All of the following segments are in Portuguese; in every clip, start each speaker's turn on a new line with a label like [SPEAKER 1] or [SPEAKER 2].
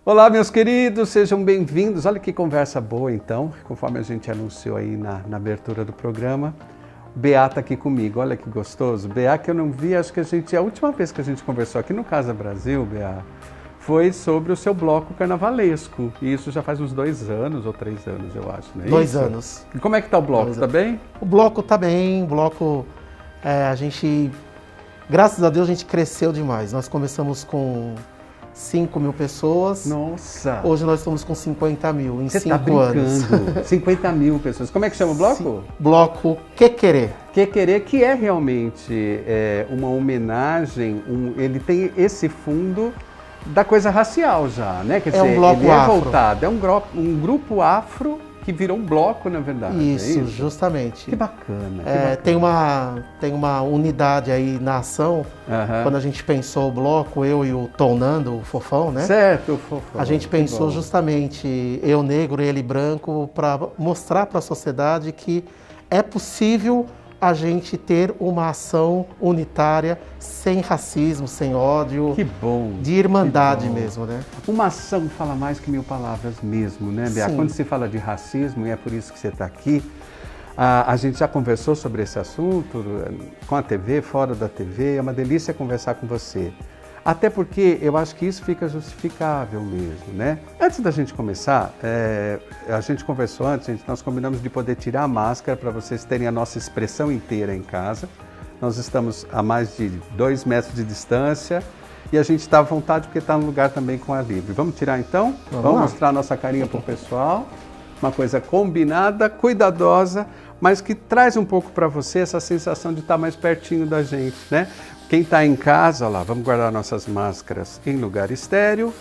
[SPEAKER 1] Olá, meus queridos, sejam bem-vindos. Olha que conversa boa, então, conforme a gente anunciou aí na abertura do programa. O Beá está aqui comigo, olha que gostoso. Beá que eu não vi, acho que a última vez que a gente conversou aqui no Casa Brasil, Beá, foi sobre o seu bloco carnavalesco. E isso já faz uns 2 anos ou 3 anos, eu acho, não é
[SPEAKER 2] 2
[SPEAKER 1] isso?
[SPEAKER 2] anos.
[SPEAKER 1] E como é que tá o bloco? Tá bem?
[SPEAKER 2] O bloco tá bem, a gente, graças a Deus, a gente cresceu demais. Nós começamos com 5 mil pessoas.
[SPEAKER 1] Nossa!
[SPEAKER 2] Hoje nós estamos com 50 mil em 5
[SPEAKER 1] tá
[SPEAKER 2] anos.
[SPEAKER 1] 50 mil pessoas. Como é que chama o bloco?
[SPEAKER 2] Bloco Que Querer.
[SPEAKER 1] Que Querer, que é realmente uma homenagem, ele tem esse fundo da coisa racial já, né? Quer dizer,
[SPEAKER 2] um bloco
[SPEAKER 1] ele é
[SPEAKER 2] afro.
[SPEAKER 1] voltado, é um grupo afro que virou um bloco, na verdade.
[SPEAKER 2] Isso, justamente.
[SPEAKER 1] Que bacana.
[SPEAKER 2] Tem uma unidade aí na ação. Quando a gente pensou o bloco, eu e o Tom Nando, o Fofão, né?
[SPEAKER 1] Certo, o Fofão.
[SPEAKER 2] A gente pensou justamente, eu negro e ele branco, para mostrar para a sociedade que é possível a gente ter uma ação unitária, sem racismo, sem ódio.
[SPEAKER 1] Que bom.
[SPEAKER 2] De irmandade mesmo, né?
[SPEAKER 1] Uma ação fala mais que 1000 palavras mesmo, né, Bea?
[SPEAKER 2] Sim.
[SPEAKER 1] Quando se fala de racismo, e é por isso que você está aqui, a gente já conversou sobre esse assunto com a TV, fora da TV, é uma delícia conversar com você. Até porque eu acho que isso fica justificável mesmo, né? Antes da gente começar, a gente conversou antes, nós combinamos de poder tirar a máscara para vocês terem a nossa expressão inteira em casa. Nós estamos a mais de 2 metros de distância e a gente está à vontade porque está no lugar também com ar livre. Vamos tirar então? Vamos mostrar a nossa carinha para o pessoal. Uma coisa combinada, cuidadosa, mas que traz um pouco para você essa sensação de estar mais pertinho da gente, né? Quem está em casa, olha lá, vamos guardar nossas máscaras em lugar estéril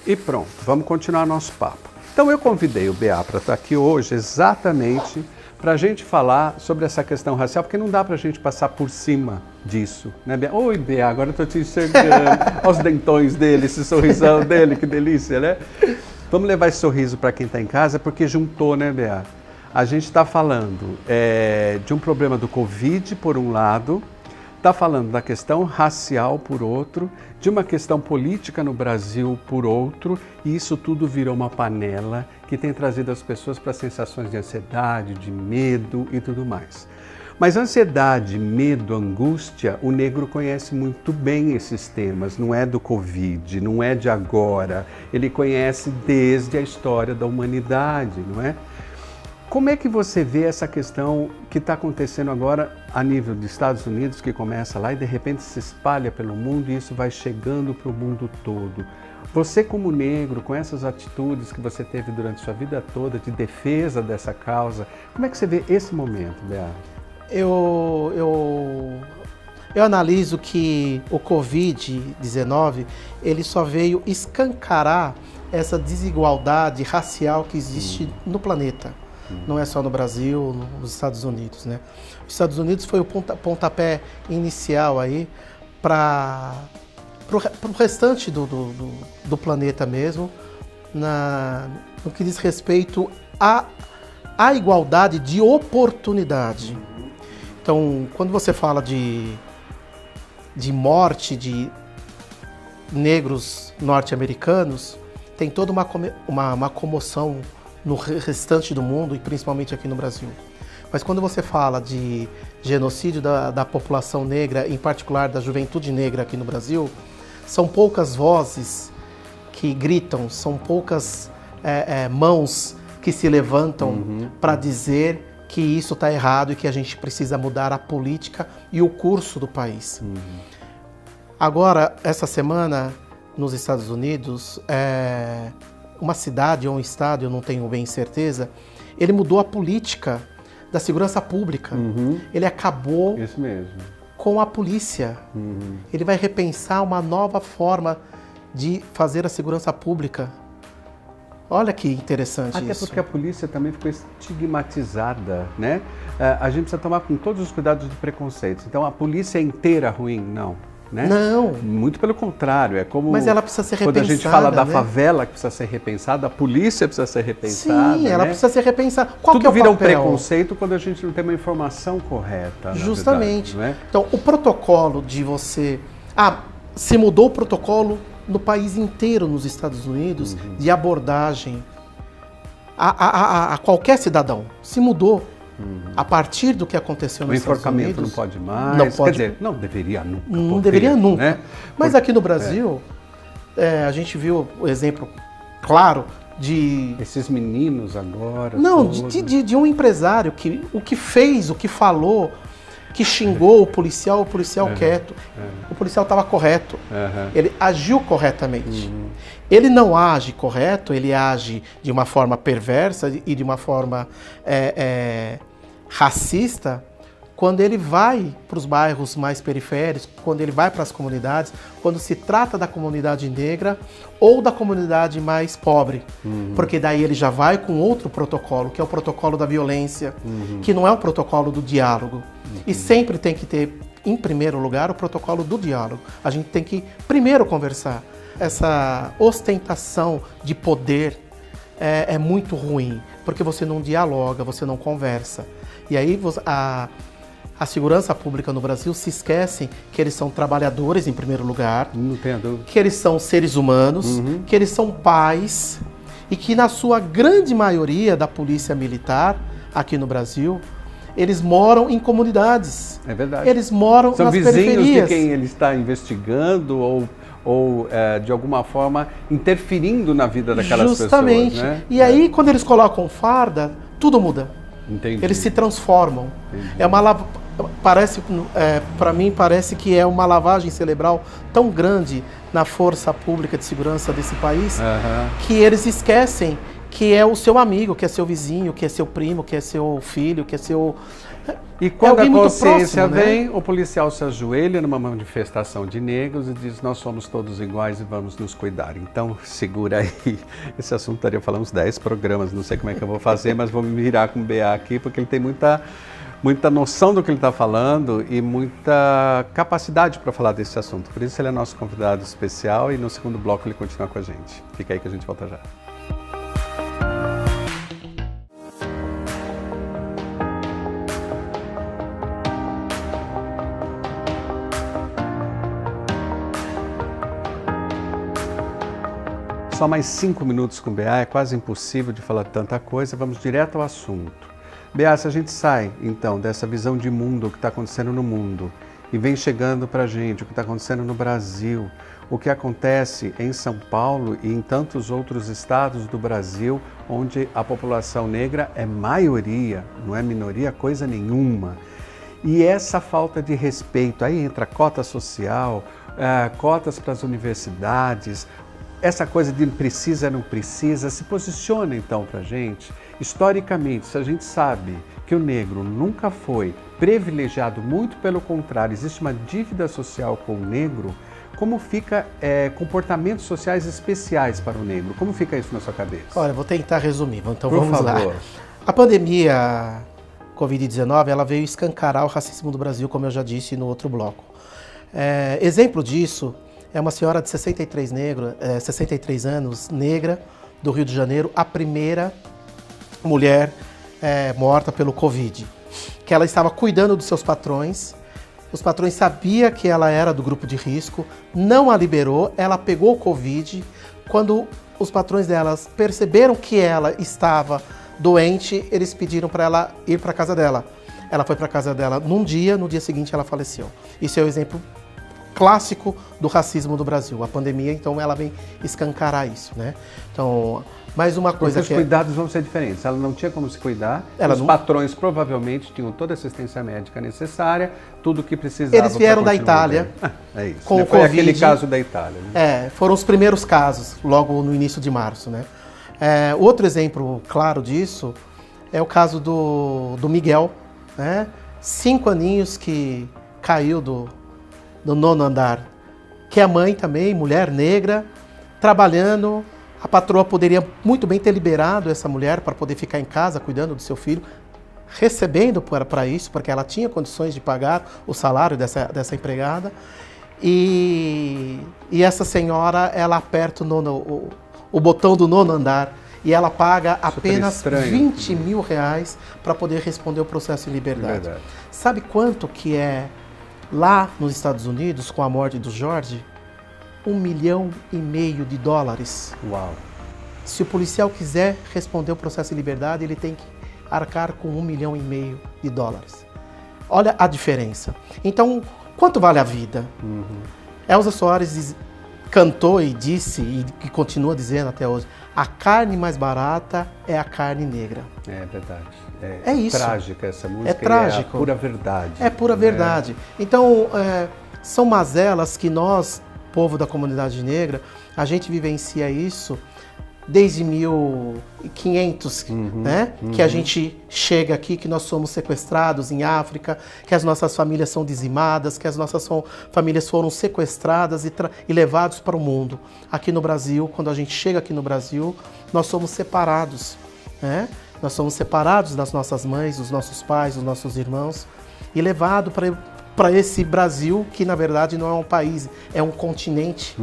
[SPEAKER 1] e pronto, vamos continuar nosso papo. Então eu convidei o Beá para estar aqui hoje exatamente para a gente falar sobre essa questão racial, porque não dá para a gente passar por cima disso, né, Beá? Oi, Beá, agora eu estou te enxergando, olha os dentões dele, esse sorrisão dele, que delícia, né? Vamos levar esse sorriso para quem está em casa, porque juntou, né, Beá? A gente está falando de um problema do Covid, por um lado, está falando da questão racial, por outro, de uma questão política no Brasil, por outro, e isso tudo virou uma panela que tem trazido as pessoas para sensações de ansiedade, de medo e tudo mais. Mas ansiedade, medo, angústia, o negro conhece muito bem esses temas, não é do Covid, não é de agora, ele conhece desde a história da humanidade, não é? Como é que você vê essa questão que está acontecendo agora a nível dos Estados Unidos, que começa lá e de repente se espalha pelo mundo e isso vai chegando para o mundo todo? Você como negro, com essas atitudes que você teve durante sua vida toda de defesa dessa causa, como é que você vê esse momento, Bea?
[SPEAKER 2] Eu analiso que o Covid-19 ele só veio escancarar essa desigualdade racial que existe no planeta. Não é só no Brasil, nos Estados Unidos, né? Os Estados Unidos foi o pontapé inicial aí para o restante do planeta mesmo, no que diz respeito à igualdade de oportunidade. Então, quando você fala de morte de negros norte-americanos, tem toda uma comoção no restante do mundo e principalmente aqui no Brasil. Mas quando você fala de genocídio da população negra, em particular da juventude negra aqui no Brasil, são poucas vozes que gritam, são poucas mãos que se levantam para dizer que isso está errado e que a gente precisa mudar a política e o curso do país. Agora, essa semana, nos Estados Unidos, uma cidade ou um estado, eu não tenho bem certeza, ele mudou a política da segurança pública. Ele acabou
[SPEAKER 1] Isso mesmo.
[SPEAKER 2] com a polícia. Ele vai repensar uma nova forma de fazer a segurança pública. Olha que interessante
[SPEAKER 1] Até
[SPEAKER 2] isso.
[SPEAKER 1] porque a polícia também ficou estigmatizada, né? A gente precisa tomar com todos os cuidados do preconceito. Então a polícia é inteira ruim? Não. Né?
[SPEAKER 2] Não.
[SPEAKER 1] Muito pelo contrário, é como
[SPEAKER 2] Mas ela precisa ser repensada.
[SPEAKER 1] Quando a gente fala da
[SPEAKER 2] né?
[SPEAKER 1] favela que precisa ser repensada, a polícia precisa ser repensada.
[SPEAKER 2] Sim, ela
[SPEAKER 1] né?
[SPEAKER 2] precisa ser repensada. Qual
[SPEAKER 1] Tudo
[SPEAKER 2] que é o
[SPEAKER 1] vira
[SPEAKER 2] papel?
[SPEAKER 1] um preconceito quando a gente não tem uma informação correta.
[SPEAKER 2] Justamente.
[SPEAKER 1] Verdade, não é?
[SPEAKER 2] Então, o protocolo de você... se mudou o protocolo no país inteiro, nos Estados Unidos, de abordagem a qualquer cidadão. Se mudou. A partir do que aconteceu nos Estados Unidos...
[SPEAKER 1] O enforcamento não pode mais,
[SPEAKER 2] não pode,
[SPEAKER 1] quer dizer, não deveria nunca.
[SPEAKER 2] Não deveria nunca. Né? Mas aqui no Brasil, a gente viu o exemplo claro de...
[SPEAKER 1] Esses meninos agora...
[SPEAKER 2] Não, de um empresário que o que fez, o que falou, que xingou o policial quieto. O policial estava correto. Ele agiu corretamente. Ele não age correto, ele age de uma forma perversa e de uma forma racista quando ele vai para os bairros mais periféricos, quando ele vai para as comunidades, quando se trata da comunidade negra ou da comunidade mais pobre. Porque daí ele já vai com outro protocolo, que é o protocolo da violência, que não é o protocolo do diálogo. E sempre tem que ter, em primeiro lugar, o protocolo do diálogo. A gente tem que primeiro conversar. Essa ostentação de poder é muito ruim, porque você não dialoga, você não conversa. E aí a segurança pública no Brasil se esquecem que eles são trabalhadores em primeiro lugar,
[SPEAKER 1] não tenha dúvida,
[SPEAKER 2] que eles são seres humanos, que eles são pais e que na sua grande maioria da polícia militar aqui no Brasil, eles moram em comunidades.
[SPEAKER 1] É verdade.
[SPEAKER 2] Eles moram nas periferias.
[SPEAKER 1] São vizinhos de quem ele está investigando ou de alguma forma interfirindo na vida daquelas
[SPEAKER 2] Justamente.
[SPEAKER 1] Pessoas. Né?
[SPEAKER 2] E aí, quando eles colocam farda, tudo muda.
[SPEAKER 1] Entendi.
[SPEAKER 2] Eles se transformam.
[SPEAKER 1] Entendi.
[SPEAKER 2] Para mim, parece que é uma lavagem cerebral tão grande na força pública de segurança desse país que eles esquecem que é o seu amigo, que é seu vizinho, que é seu primo, que é seu filho, que é seu...
[SPEAKER 1] E quando a consciência
[SPEAKER 2] próximo,
[SPEAKER 1] vem,
[SPEAKER 2] né?
[SPEAKER 1] O policial se ajoelha numa manifestação de negros e diz: nós somos todos iguais e vamos nos cuidar. Então, segura aí. Esse assunto estaria falando uns 10 programas, não sei como é que eu vou fazer, mas vou me virar com o BA aqui, porque ele tem muita noção do que ele está falando e muita capacidade para falar desse assunto. Por isso ele é nosso convidado especial e no segundo bloco ele continua com a gente. Fica aí que a gente volta já. Só mais 5 minutos com o BA, é quase impossível de falar tanta coisa, vamos direto ao assunto. BA, se a gente sai, então, dessa visão de mundo, o que está acontecendo no mundo, e vem chegando para a gente, o que está acontecendo no Brasil, o que acontece em São Paulo e em tantos outros estados do Brasil, onde a população negra é maioria, não é minoria coisa nenhuma. E essa falta de respeito, aí entra cota social, cotas para as universidades, essa coisa de precisa, não precisa, se posiciona então para a gente. Historicamente, se a gente sabe que o negro nunca foi privilegiado, muito pelo contrário, existe uma dívida social com o negro, como fica comportamentos sociais especiais para o negro? Como fica isso na sua cabeça?
[SPEAKER 2] Olha, vou tentar resumir, então
[SPEAKER 1] Por
[SPEAKER 2] vamos
[SPEAKER 1] favor.
[SPEAKER 2] lá. A pandemia Covid-19, ela veio escancarar o racismo do Brasil, como eu já disse no outro bloco. Exemplo disso é uma senhora de 63 anos, negra, do Rio de Janeiro, a primeira mulher morta pelo Covid. Que ela estava cuidando dos seus patrões, os patrões sabiam que ela era do grupo de risco, não a liberou, ela pegou o Covid. Quando os patrões delas perceberam que ela estava doente, eles pediram para ela ir para a casa dela. Ela foi para a casa dela num dia, no dia seguinte ela faleceu. Isso é o exemplo clássico do racismo do Brasil. A pandemia, então, ela vem escancarar isso, né? Então, mais uma coisa
[SPEAKER 1] porque os cuidados vão ser diferentes. Ela não tinha como se cuidar. Os patrões provavelmente tinham toda a assistência médica necessária, tudo o que precisava.
[SPEAKER 2] Eles vieram da Itália.
[SPEAKER 1] É isso.
[SPEAKER 2] Com o
[SPEAKER 1] Foi
[SPEAKER 2] Covid.
[SPEAKER 1] aquele caso da Itália. Né?
[SPEAKER 2] Foram os primeiros casos, logo no início de março, né? Outro exemplo claro disso é o caso do Miguel, né? 5 aninhos que caiu do 9º andar, que é a mãe também, mulher negra, trabalhando. A patroa poderia muito bem ter liberado essa mulher para poder ficar em casa cuidando do seu filho, recebendo para isso, porque ela tinha condições de pagar o salário dessa empregada. E essa senhora, ela aperta o botão do 9º andar e ela paga apenas 20 mil reais para poder responder o processo de liberdade. Sabe quanto que é lá nos Estados Unidos, com a morte do George? $1,5 milhão de dólares.
[SPEAKER 1] Uau!
[SPEAKER 2] Se o policial quiser responder o processo de liberdade, ele tem que arcar com $1,5 milhão de dólares. Olha a diferença. Então, quanto vale a vida? Elza Soares cantou e disse, e continua dizendo até hoje, a carne mais barata é a carne negra.
[SPEAKER 1] É verdade.
[SPEAKER 2] É isso.
[SPEAKER 1] Trágica essa música.
[SPEAKER 2] É trágico.
[SPEAKER 1] É a pura verdade.
[SPEAKER 2] É pura verdade. Então, são mazelas que nós, povo da comunidade negra, a gente vivencia isso desde 1500, né? Que a gente chega aqui, que nós somos sequestrados em África, que as nossas famílias são dizimadas, que as nossas famílias foram sequestradas e levados para o mundo. Aqui no Brasil, quando a gente chega aqui no Brasil, nós somos separados, né? Nós somos separados das nossas mães, dos nossos pais, dos nossos irmãos e levados para esse Brasil, que na verdade não é um país, é um continente.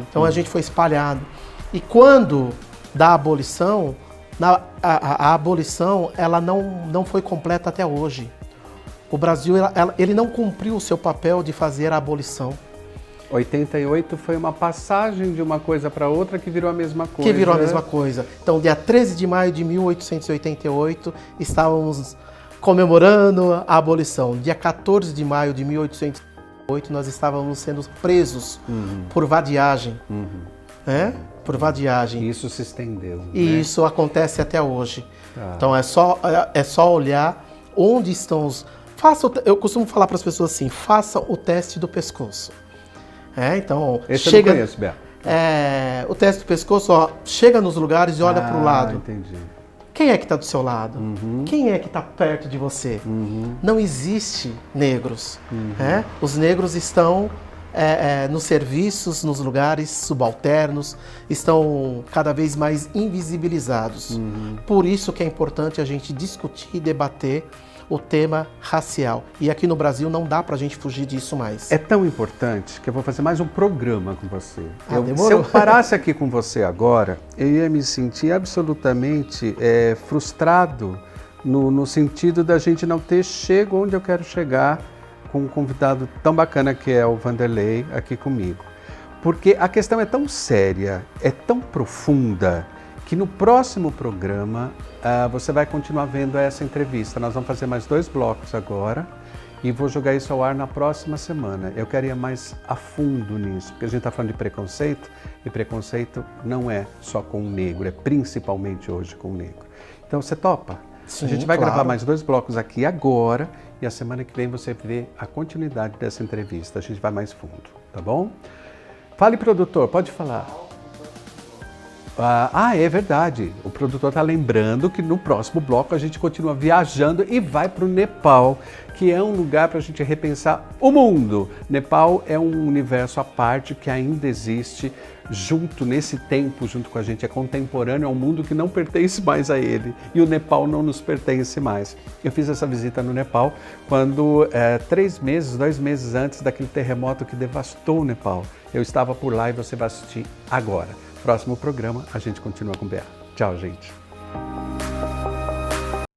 [SPEAKER 2] Então a gente foi espalhado. E quando da abolição, a abolição ela não foi completa até hoje. O Brasil ele não cumpriu o seu papel de fazer a abolição.
[SPEAKER 1] 88 foi uma passagem de uma coisa para outra que virou a mesma coisa.
[SPEAKER 2] Que virou a mesma coisa. Então, dia 13 de maio de 1888, estávamos comemorando a abolição. Dia 14 de maio de 1888, nós estávamos sendo presos por vadiagem. Né? Por vadiagem.
[SPEAKER 1] E isso se estendeu.
[SPEAKER 2] E
[SPEAKER 1] né?
[SPEAKER 2] isso acontece até hoje. Então é só olhar onde estão os... Eu costumo falar para as pessoas assim, faça o teste do pescoço. Então,
[SPEAKER 1] esse eu não conheço, Bea.
[SPEAKER 2] O teste do pescoço, ó, chega nos lugares e olha para o lado.
[SPEAKER 1] Entendi.
[SPEAKER 2] Quem é que está do seu lado? Quem é que está perto de você? Não existe negros. Os negros estão nos serviços, nos lugares subalternos, estão cada vez mais invisibilizados. Por isso que é importante a gente discutir e debater o tema racial. E aqui no Brasil não dá pra gente fugir disso mais.
[SPEAKER 1] É tão importante que eu vou fazer mais um programa com você.
[SPEAKER 2] Demorou.
[SPEAKER 1] Se eu parasse aqui com você agora, eu ia me sentir absolutamente frustrado no sentido da gente não ter chego onde eu quero chegar com um convidado tão bacana que é o Vanderlei aqui comigo. Porque a questão é tão séria, é tão profunda, que no próximo programa você vai continuar vendo essa entrevista. Nós vamos fazer mais 2 blocos agora e vou jogar isso ao ar na próxima semana. Eu quero ir mais a fundo nisso, porque a gente está falando de preconceito, e preconceito não é só com o negro, é principalmente hoje com o negro. Então você topa?
[SPEAKER 2] Sim,
[SPEAKER 1] a gente vai
[SPEAKER 2] claro.
[SPEAKER 1] gravar mais 2 blocos aqui agora e a semana que vem você vê a continuidade dessa entrevista. A gente vai mais fundo, tá bom? Fale, produtor, pode falar. É verdade. O produtor está lembrando que no próximo bloco a gente continua viajando e vai para o Nepal, que é um lugar para a gente repensar o mundo. Nepal é um universo à parte que ainda existe nesse tempo, junto com a gente. É contemporâneo, é um mundo que não pertence mais a ele. E o Nepal não nos pertence mais. Eu fiz essa visita no Nepal quando 2 meses antes daquele terremoto que devastou o Nepal. Eu estava por lá e você vai assistir agora. Próximo programa, a gente continua com o Bea. Tchau, gente.